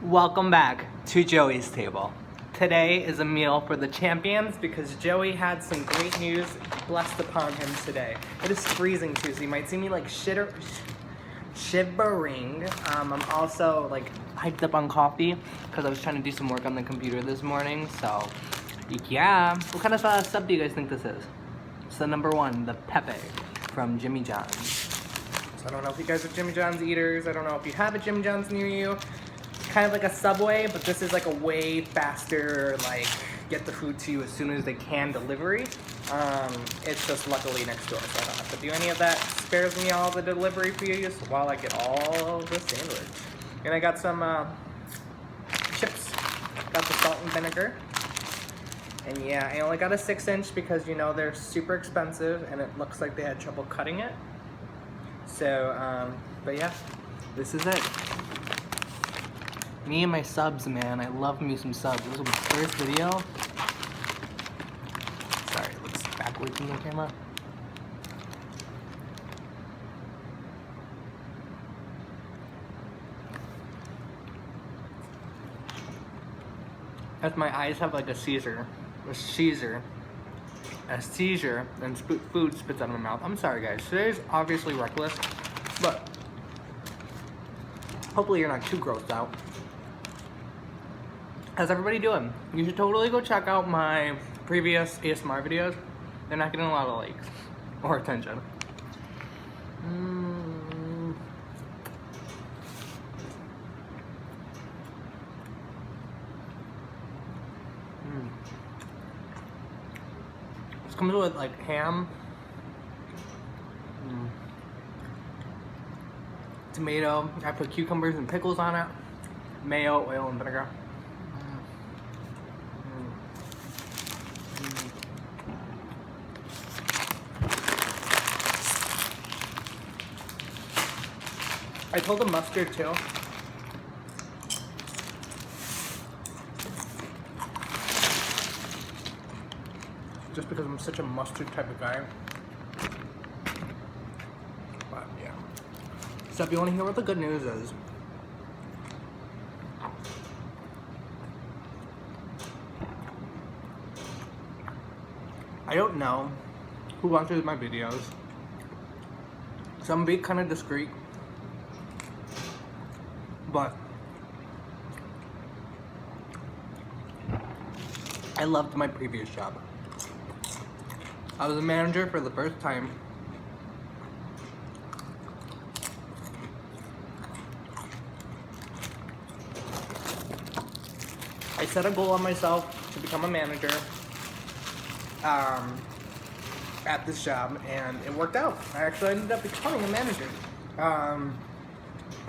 Welcome back to Joey's table. Today is a meal for the champions because Joey had some great news blessed upon him today. It is freezing too, so you might see me like shivering. I'm also like hyped up on coffee because I was trying to do some work on the computer this morning. So yeah, what kind of sub do you guys think this is? It's the number one, the Pepe from Jimmy John's. So I don't know if you guys are Jimmy John's eaters. I don't know if you have a Jimmy John's near you. Kind of like a Subway, but this is like a way faster, like, get the food to you as soon as they can delivery. It's just luckily next door, so I don't have to do any of that. Spares me all the delivery fees while I get all the sandwich. And I got some chips. Got the salt and vinegar. And yeah, I only got a 6-inch because, you know, they're super expensive and it looks like they had trouble cutting it. So, but yeah, this is it. Me and my subs, man. I love me some subs. This is my first video. Sorry, it looks backwards in the camera. As my eyes have like a seizure, and food spits out of my mouth. I'm sorry, guys. Today's obviously reckless, but hopefully you're not too grossed out. How's everybody doing? You should totally go check out my previous ASMR videos. They're not getting a lot of likes or attention. This comes with like ham, tomato. I put cucumbers and pickles on it, mayo, oil, and vinegar. I told them mustard too. Just because I'm such a mustard type of guy. But yeah. So if you want to hear what the good news is, I don't know who watches my videos. So I'm being kind of discreet. But I loved my previous job. I was a manager for the first time. I set a goal on myself to become a manager at this job, and it worked out. I actually ended up becoming a manager.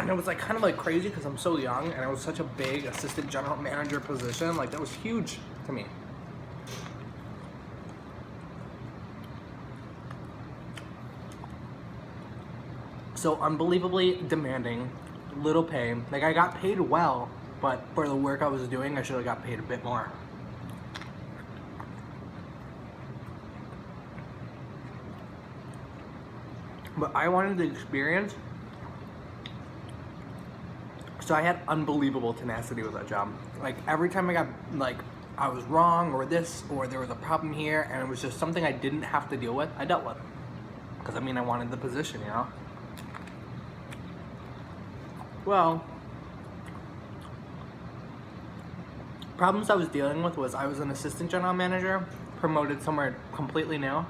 And it was like kind of like crazy because I'm so young and it was such a big assistant general manager position. Like that was huge to me. So unbelievably demanding, little pay. Like I got paid well, but for the work I was doing, I should have got paid a bit more. But I wanted the experience. So I had unbelievable tenacity with that job. Like every time I got like I was wrong or this or there was a problem here and it was just something I didn't have to deal with, I dealt with. Because I mean I wanted the position, you know? Well, problems I was dealing with was I was an assistant general manager, promoted somewhere completely new.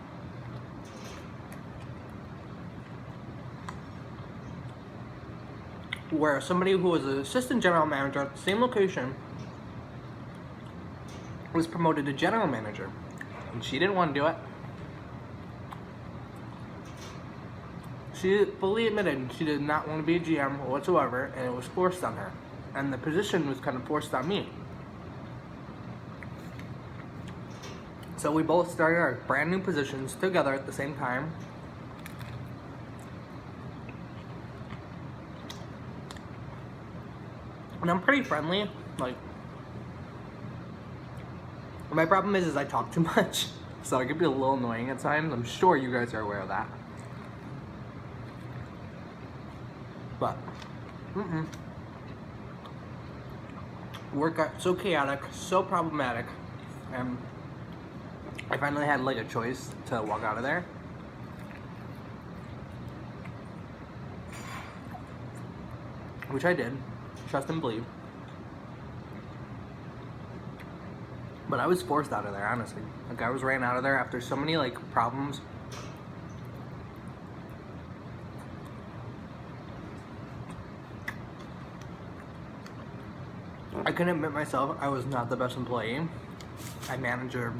Where somebody who was an assistant general manager at the same location was promoted to general manager, and she didn't want to do it. She fully admitted she did not want to be a GM whatsoever, and it was forced on her, and the position was kind of forced on me. So we both started our brand new positions together at the same time. And I'm pretty friendly, like, my problem is I talk too much, so it can be a little annoying at times. I'm sure you guys are aware of that. But, Work got so chaotic, so problematic, and I finally had like a choice to walk out of there. Which I did, trust and believe. But I was forced out of there, honestly. Like, I was ran out of there after so many like problems. I couldn't admit myself I was not the best employee. My manager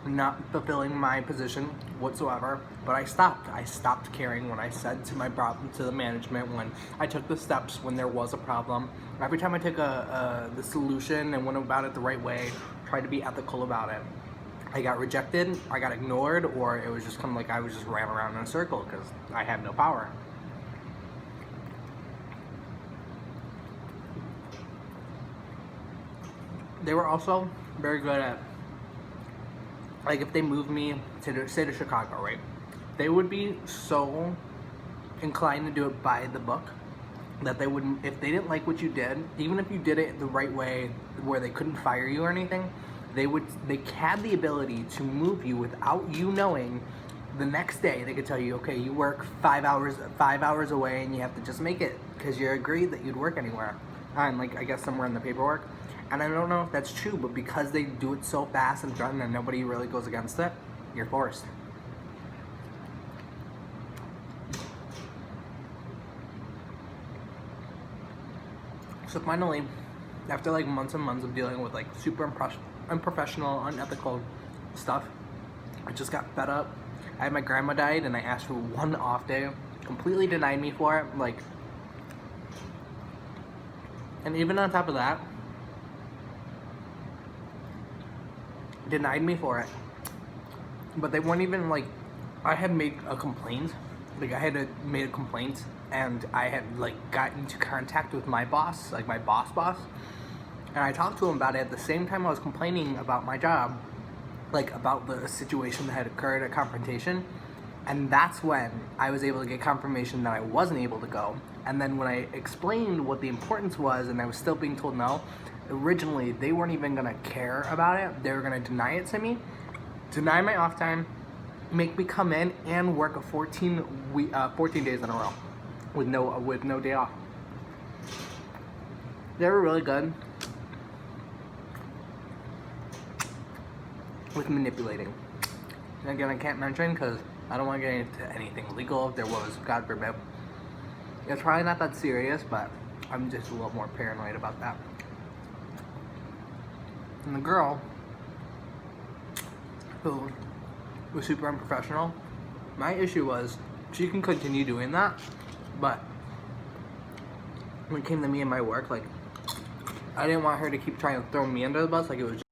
not fulfilling my position whatsoever. But I stopped caring when I said to my problem to the management, when I took the steps when there was a problem. Every time I took the solution and went about it the right way, tried to be ethical about it, I got rejected, I got ignored, or it was just kind of like I was just ran around in a circle because I had no power. They were also very good at, like, if they moved me to, say, to Chicago, right? They would be so inclined to do it by the book that they wouldn't, if they didn't like what you did, even if you did it the right way where they couldn't fire you or anything, they had the ability to move you without you knowing. The next day they could tell you, okay, you work 5 hours away and you have to just make it because you agreed that you'd work anywhere. And like, I guess somewhere in the paperwork. And I don't know if that's true, but because they do it so fast and threaten and nobody really goes against it, you're forced. So finally, after like months and months of dealing with like super unprofessional, unethical stuff, I just got fed up. I had my grandma died and I asked for one off day, completely denied me for it, like, and even on top of that, denied me for it. But they weren't even like, I had made a complaint, like I had made a complaint, and I had like got into contact with my boss, like my boss, and I talked to him about it at the same time I was complaining about my job, like about the situation that had occurred at confrontation. And that's when I was able to get confirmation that I wasn't able to go. And then when I explained what the importance was and I was still being told no, originally they weren't even gonna care about it. They were gonna deny it to me, deny my off time, make me come in and work a 14 days in a row with no day off. They were really good with manipulating. And again, I can't mention because I don't want to get into anything legal if there was, God forbid. It's probably not that serious, but I'm just a little more paranoid about that. And the girl who was super unprofessional, my issue was she can continue doing that, but when it came to me and my work, like, I didn't want her to keep trying to throw me under the bus like it was